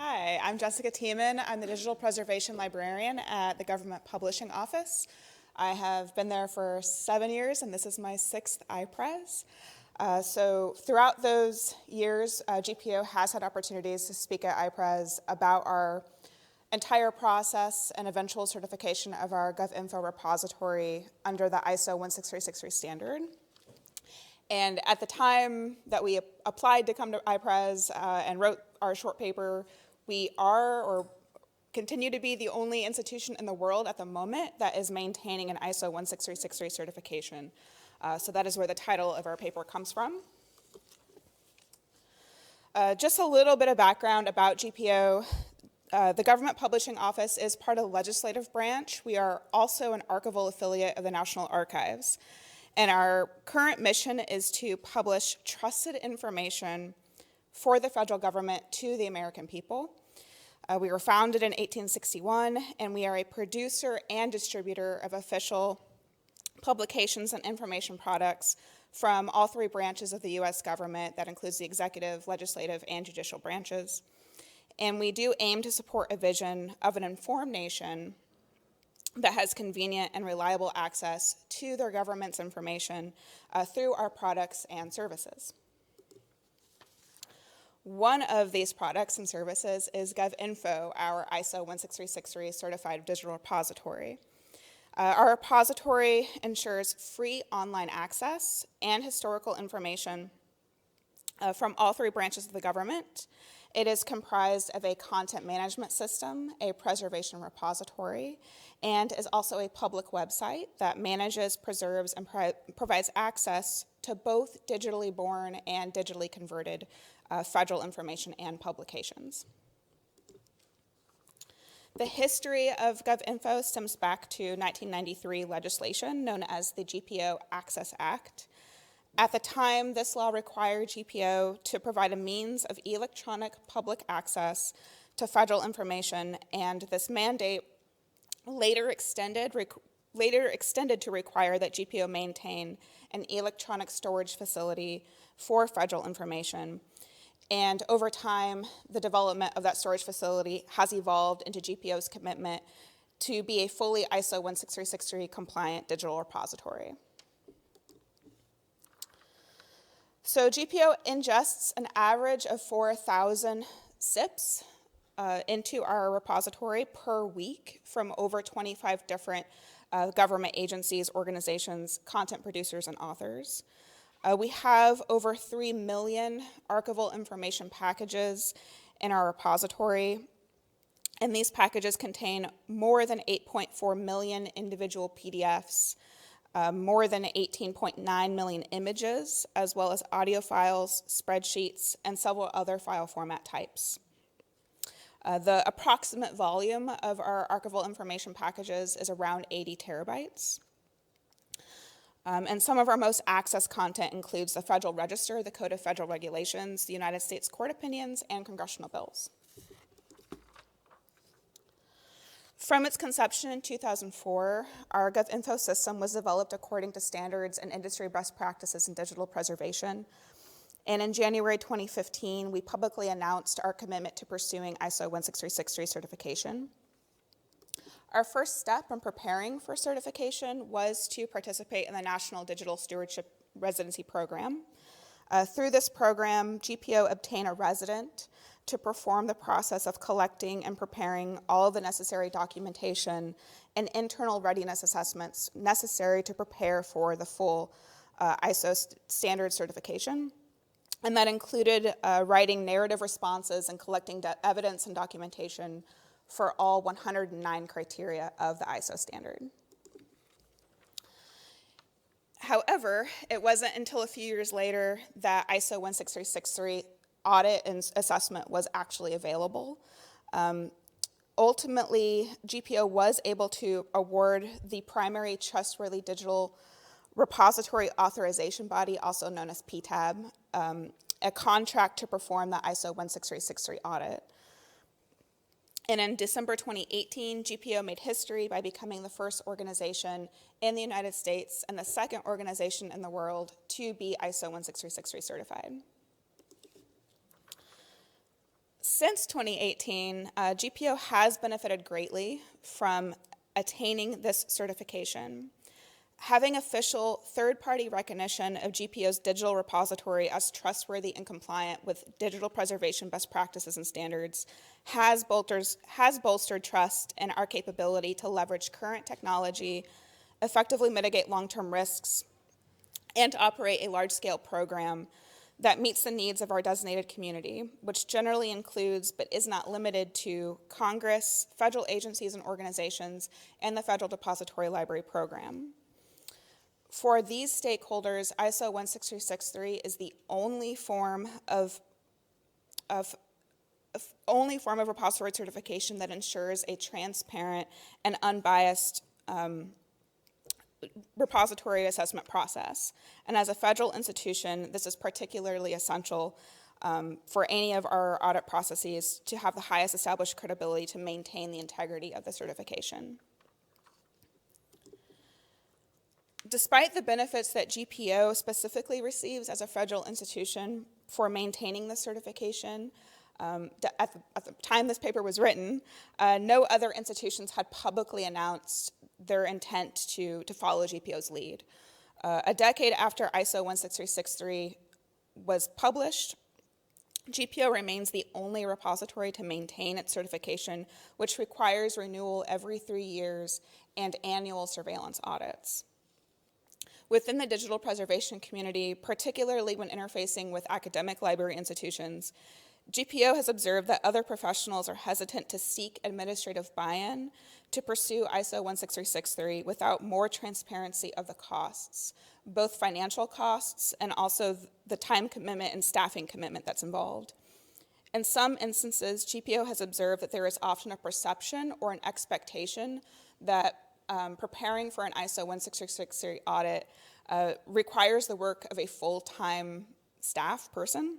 Hi, I'm Jessica Tieman. I'm the Digital Preservation Librarian at the Government Publishing Office. I have been there for 7 years, and this is my 6th iPres. So throughout those years, GPO has had opportunities to speak at iPres about our entire process and eventual certification of our GovInfo repository under the ISO 16363 standard. And at the time that we applied to come to iPres and wrote our short paper, we are or continue to be the only institution in the world at the moment that is maintaining an ISO 16363 certification. So that is where the title of our paper comes from. Just a little bit of background about GPO. The Government Publishing Office is part of the legislative branch. We are also an archival affiliate of the National Archives. And our current mission is to publish trusted information for the federal government to the American people. We were founded in 1861, and we are a producer and distributor of official publications and information products from all 3 branches of the U.S. government. That includes the executive, legislative, and judicial branches. And we do aim to support a vision of an informed nation that has convenient and reliable access to their government's information through our products and services. One of these products and services is GovInfo, our ISO 16363 certified digital repository. Our repository ensures free online access and historical information from all 3 branches of the government. It is comprised of a content management system, a preservation repository, and is also a public website that manages, preserves, and provides access to both digitally born and digitally converted federal information and publications. The history of GovInfo stems back to 1993 legislation known as the GPO Access Act. At the time, this law required GPO to provide a means of electronic public access to federal information, and this mandate later extended to require that GPO maintain an electronic storage facility for federal information. And over time, the development of that storage facility has evolved into GPO's commitment to be a fully ISO 16363 compliant digital repository. So GPO ingests an average of 4,000 SIPs into our repository per week from over 25 different government agencies, organizations, content producers, and authors. We have over 3 million archival information packages in our repository, and these packages contain more than 8.4 million individual PDFs, more than 18.9 million images, as well as audio files, spreadsheets, and several other file format types. The approximate volume of our archival information packages is around 80 terabytes. And some of our most accessed content includes the Federal Register, the Code of Federal Regulations, the United States Court Opinions, and congressional bills. From its conception in 2004, our GovInfo system was developed according to standards and industry best practices in digital preservation. And in January 2015, we publicly announced our commitment to pursuing ISO 16363 certification. Our first step in preparing for certification was to participate in the National Digital Stewardship Residency Program. Through this program, GPO obtained a resident to perform the process of collecting and preparing all of the necessary documentation and internal readiness assessments necessary to prepare for the full ISO standard certification. And that included writing narrative responses and collecting evidence and documentation for all 109 criteria of the ISO standard. However, it wasn't until a few years later that ISO 16363 audit and assessment was actually available. Ultimately, GPO was able to award the primary trustworthy digital repository authorization body, also known as PTAB, a contract to perform the ISO 16363 audit. And in December 2018, GPO made history by becoming the first organization in the United States and the second organization in the world to be ISO 16363 certified. Since 2018, GPO has benefited greatly from attaining this certification. Having official third-party recognition of GPO's digital repository as trustworthy and compliant with digital preservation best practices and standards has bolstered trust in our capability to leverage current technology, effectively mitigate long-term risks, and to operate a large-scale program that meets the needs of our designated community, which generally includes, but is not limited to, Congress, federal agencies and organizations, and the Federal Depository Library Program. For these stakeholders, ISO 16363 is the only form of repository certification that ensures a transparent and unbiased repository assessment process. And as a federal institution, this is particularly essential for any of our audit processes to have the highest established credibility to maintain the integrity of the certification. Despite the benefits that GPO specifically receives as a federal institution for maintaining the certification, at the time this paper was written, no other institutions had publicly announced their intent to follow GPO's lead. A decade after ISO 16363 was published, GPO remains the only repository to maintain its certification, which requires renewal every 3 years and annual surveillance audits. Within the digital preservation community, particularly when interfacing with academic library institutions, GPO has observed that other professionals are hesitant to seek administrative buy-in to pursue ISO 16363 without more transparency of the costs, both financial costs and also the time commitment and staffing commitment that's involved. In some instances, GPO has observed that there is often a perception or an expectation that preparing for an ISO 16363 audit requires the work of a full-time staff person.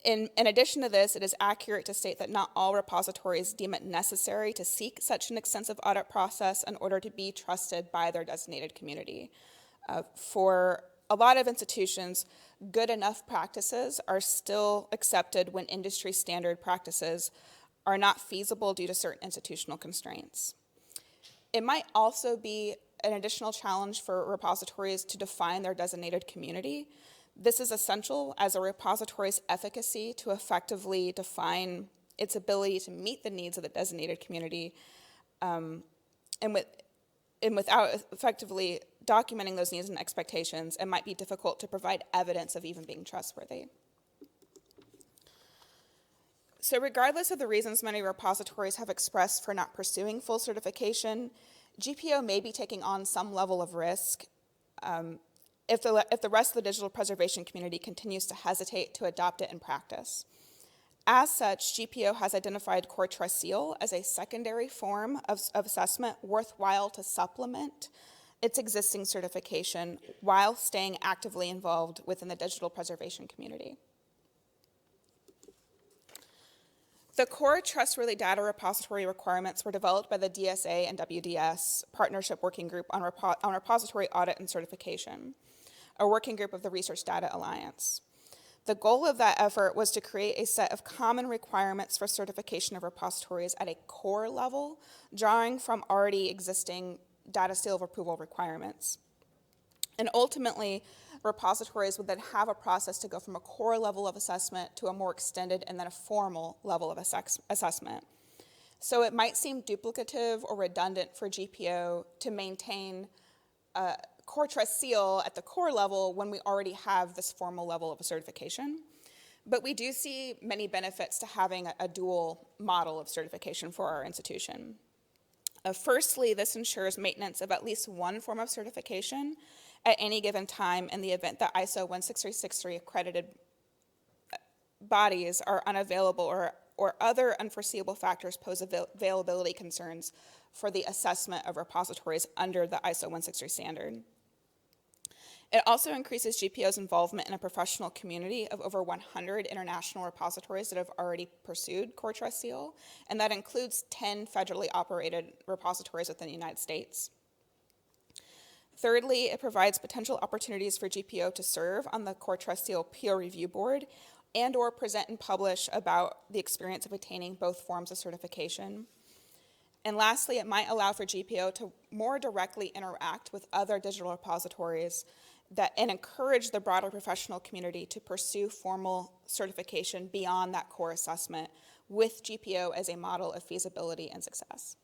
In addition to this, it is accurate to state that not all repositories deem it necessary to seek such an extensive audit process in order to be trusted by their designated community. For a lot of institutions, good enough practices are still accepted when industry standard practices are not feasible due to certain institutional constraints. It might also be an additional challenge for repositories to define their designated community. This is essential as a repository's efficacy to effectively define its ability to meet the needs of the designated community, and without effectively documenting those needs and expectations, it might be difficult to provide evidence of even being trustworthy. So regardless of the reasons many repositories have expressed for not pursuing full certification, GPO may be taking on some level of risk if the rest of the digital preservation community continues to hesitate to adopt it in practice. As such, GPO has identified Core Trust Seal as a secondary form of assessment worthwhile to supplement its existing certification while staying actively involved within the digital preservation community. The core trustworthy data repository requirements were developed by the DSA and WDS Partnership Working Group on Repository Audit and Certification, a working group of the Research Data Alliance. The goal of that effort was to create a set of common requirements for certification of repositories at a core level, drawing from already existing data seal of approval requirements. And ultimately, repositories would then have a process to go from a core level of assessment to a more extended and then a formal level of assessment. So it might seem duplicative or redundant for GPO to maintain Core Trust Seal at the core level when we already have this formal level of a certification. But we do see many benefits to having a dual model of certification for our institution. Firstly, this ensures maintenance of at least one form of certification at any given time in the event that ISO 16363 accredited bodies are unavailable or other unforeseeable factors pose availability concerns for the assessment of repositories under the ISO 163 standard. It also increases GPO's involvement in a professional community of over 100 international repositories that have already pursued Core Trust Seal, and that includes 10 federally operated repositories within the United States. Thirdly, it provides potential opportunities for GPO to serve on the Core Trust Seal peer review board and or present and publish about the experience of attaining both forms of certification. And lastly, it might allow for GPO to more directly interact with other digital repositories and encourage the broader professional community to pursue formal certification beyond that core assessment with GPO as a model of feasibility and success.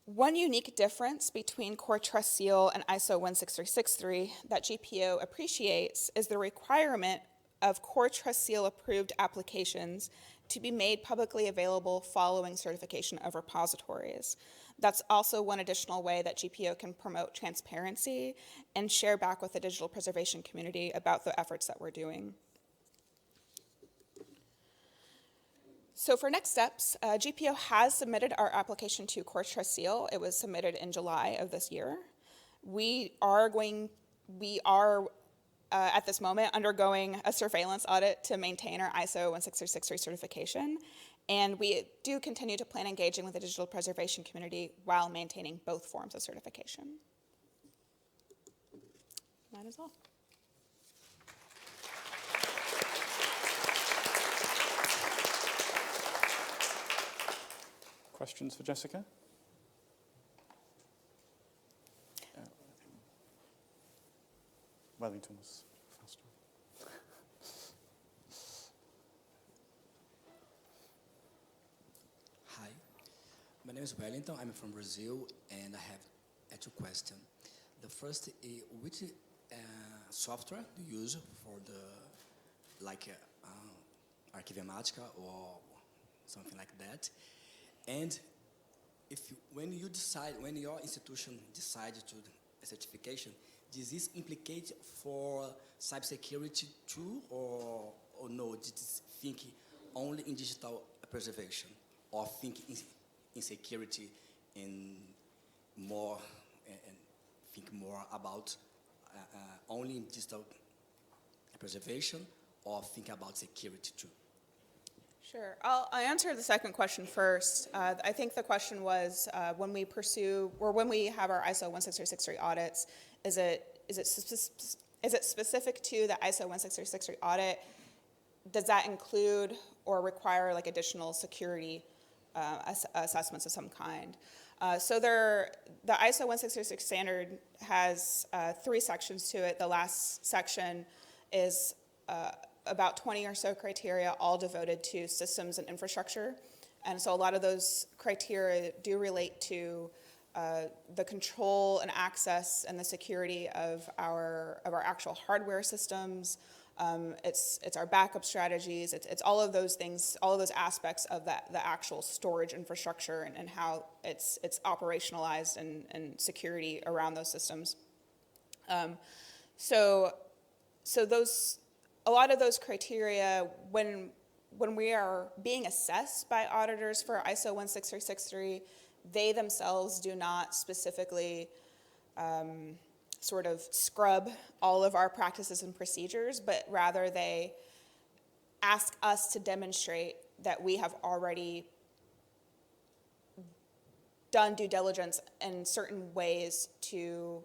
One unique difference between Core Trust Seal and ISO 16363 that GPO appreciates is the requirement of Core Trust Seal approved applications to be made publicly available following certification of repositories. That's also one additional way that GPO can promote transparency and share back with the digital preservation community about the efforts that we're doing. So for next steps, GPO has submitted our application to Core Trust Seal. It was submitted in July of this year. We are at this moment undergoing a surveillance audit to maintain our ISO 16363 certification, and we do continue to plan engaging with the digital preservation community while maintaining both forms of certification. That is all. Questions for Jessica? Wellington was first. Hi, my name is Wellington. I'm from Brazil, and I have two questions. The first is, which software do you use for the, like, Archivematica or something like that? And when your institution decides to a certification, does this implicate for cybersecurity too, or no? Did it think only in digital preservation, or think in security and more, and think more about only in digital preservation, or think about security too? Sure. I'll answer the second question first. I think the question was when we pursue, or when we have our ISO 16363 audits, is it specific to the ISO 16363 audit? Does that include or require like additional security assessments of some kind? So the ISO 16363 standard has 3 sections to it. The last section is about 20 or so criteria, all devoted to systems and infrastructure. And so a lot of those criteria do relate to the control and access and the security of our actual hardware systems. It's our backup strategies. It's all of those things, all of those aspects of the actual storage infrastructure and how it's operationalized and security around those systems. So those. A lot of those criteria, when we are being assessed by auditors for ISO 16363, they themselves do not specifically sort of scrub all of our practices and procedures, but rather they ask us to demonstrate that we have already done due diligence in certain ways to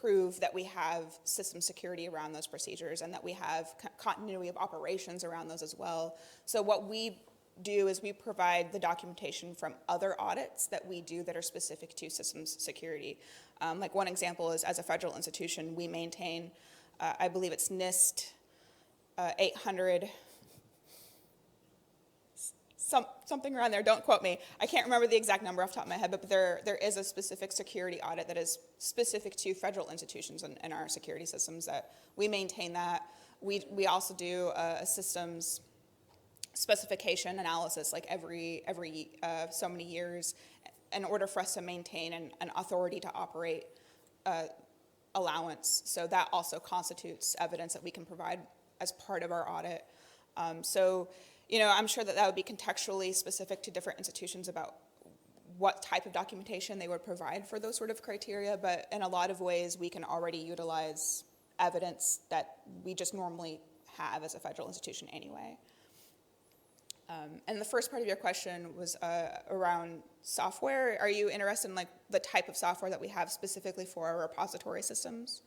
prove that we have system security around those procedures and that we have continuity of operations around those as well. So what we do is we provide the documentation from other audits that we do that are specific to systems security. Like one example is, as a federal institution, we maintain, I believe it's NIST 800, something around there, don't quote me. I can't remember the exact number off the top of my head, but there is a specific security audit that is specific to federal institutions and our security systems that we maintain that. We also do a systems specification analysis like every so many years in order for us to maintain an authority to operate allowance. So that also constitutes evidence that we can provide as part of our audit. So, you know, I'm sure that would be contextually specific to different institutions about what type of documentation they would provide for those sort of criteria, but in a lot of ways we can already utilize evidence that we just normally have as a federal institution anyway. And the first part of your question was around software. Are you interested in like the type of software that we have specifically for our repository systems?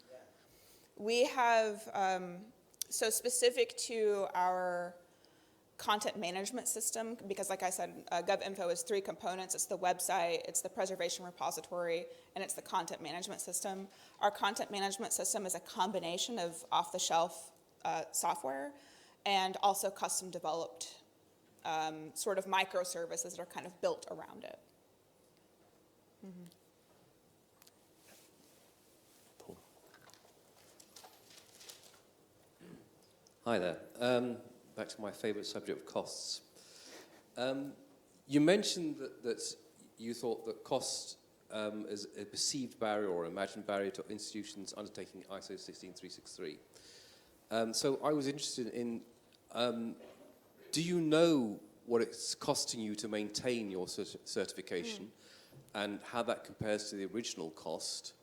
We have, so specific to our content management system, because like I said, GovInfo is 3 components. It's the website, it's the preservation repository, and it's the content management system. Our content management system is a combination of off-the-shelf software and also custom developed sort of microservices that are kind of built around it. Paul. Hi there. Back to my favourite subject of costs. You mentioned that you thought that cost is a perceived barrier or imagined barrier to institutions undertaking ISO 16363. So I was interested in, do you know what it's costing you to maintain your certification and how that compares to the original cost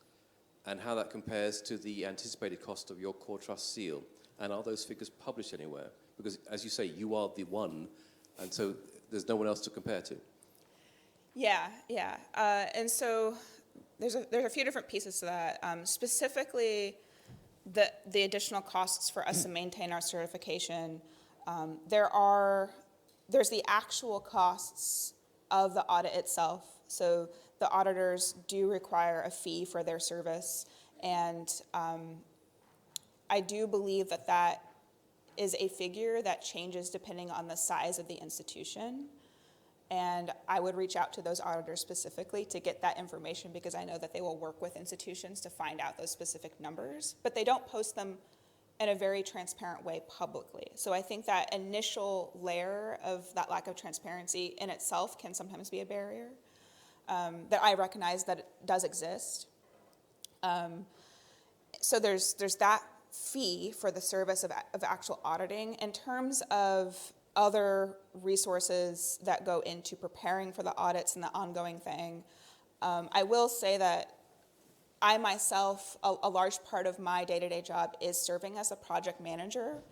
and how that compares to the anticipated cost of your core trust seal? And are those figures published anywhere? Because, as you say, you are the one, and so there's no one else to compare to. Yeah. And so there's a few different pieces to that. Specifically, the additional costs for us to maintain our certification. There's the actual costs of the audit itself. So the auditors do require a fee for their service, and I do believe that is a figure that changes depending on the size of the institution. And I would reach out to those auditors specifically to get that information, because I know that they will work with institutions to find out those specific numbers, but they don't post them in a very transparent way publicly. So I think that initial layer of that lack of transparency in itself can sometimes be a barrier that I recognize that it does exist. So there's that fee for the service of actual auditing. In terms of other resources that go into preparing for the audits and the ongoing thing, I will say that I myself, a large part of my day-to-day job is serving as a project manager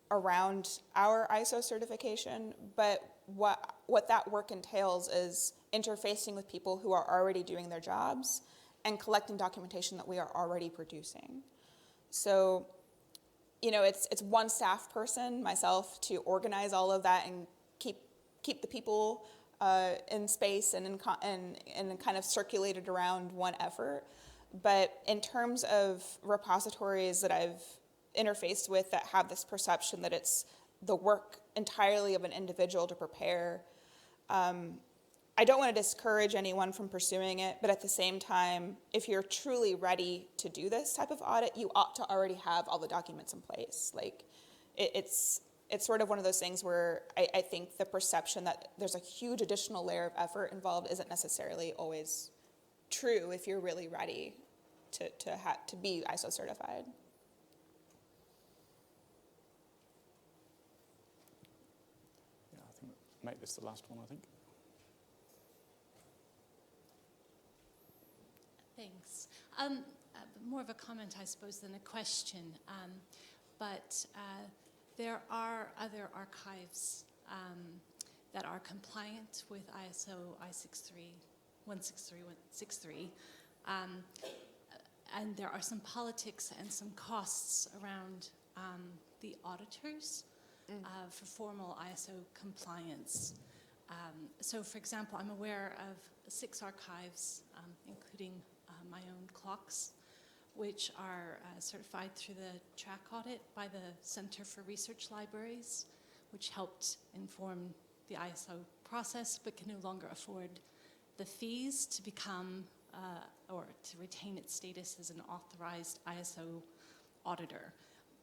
around our ISO certification, but what that work entails is interfacing with people who are already doing their jobs and collecting documentation that we are already producing. So, it's one staff person, myself, to organize all of that and keep the people in space and kind of circulated around one effort. But in terms of repositories that I've interfaced with that have this perception that it's the work entirely of an individual to prepare, I don't want to discourage anyone from pursuing it, but at the same time, if you're truly ready to do this type of audit, you ought to already have all the documents in place. Like, it's sort of one of those things where I think the perception that there's a huge additional layer of effort involved isn't necessarily always true if you're really ready to be ISO certified. Yeah, I think make this the last one, I think. Thanks. More of a comment, I suppose, than a question. But there are other archives that are compliant with ISO 163. And there are some politics and some costs around the auditors for formal ISO compliance. So, for example, I'm aware of 6 archives, including my own clocks, which are certified through the track audit by the Center for Research Libraries, which helped inform the ISO process, but can no longer afford the fees to become or to retain its status as an authorized ISO auditor,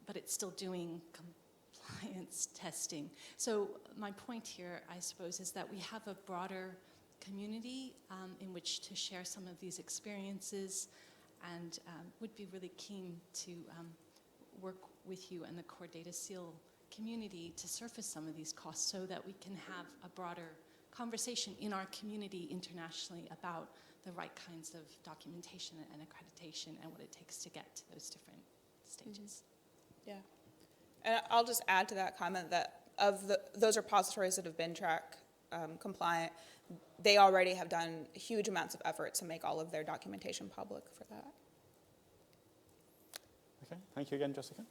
but it's still doing compliance testing. So my point here, I suppose, is that we have a broader community in which to share some of these experiences, and would be really keen to work with you and the Core Data Seal community to surface some of these costs so that we can have a broader conversation in our community internationally about the right kinds of documentation and accreditation and what it takes to get to those different stages. Yeah. And I'll just add to that comment that of those repositories that have been track compliant, they already have done huge amounts of effort to make all of their documentation public for that. Okay, thank you again, Jessica.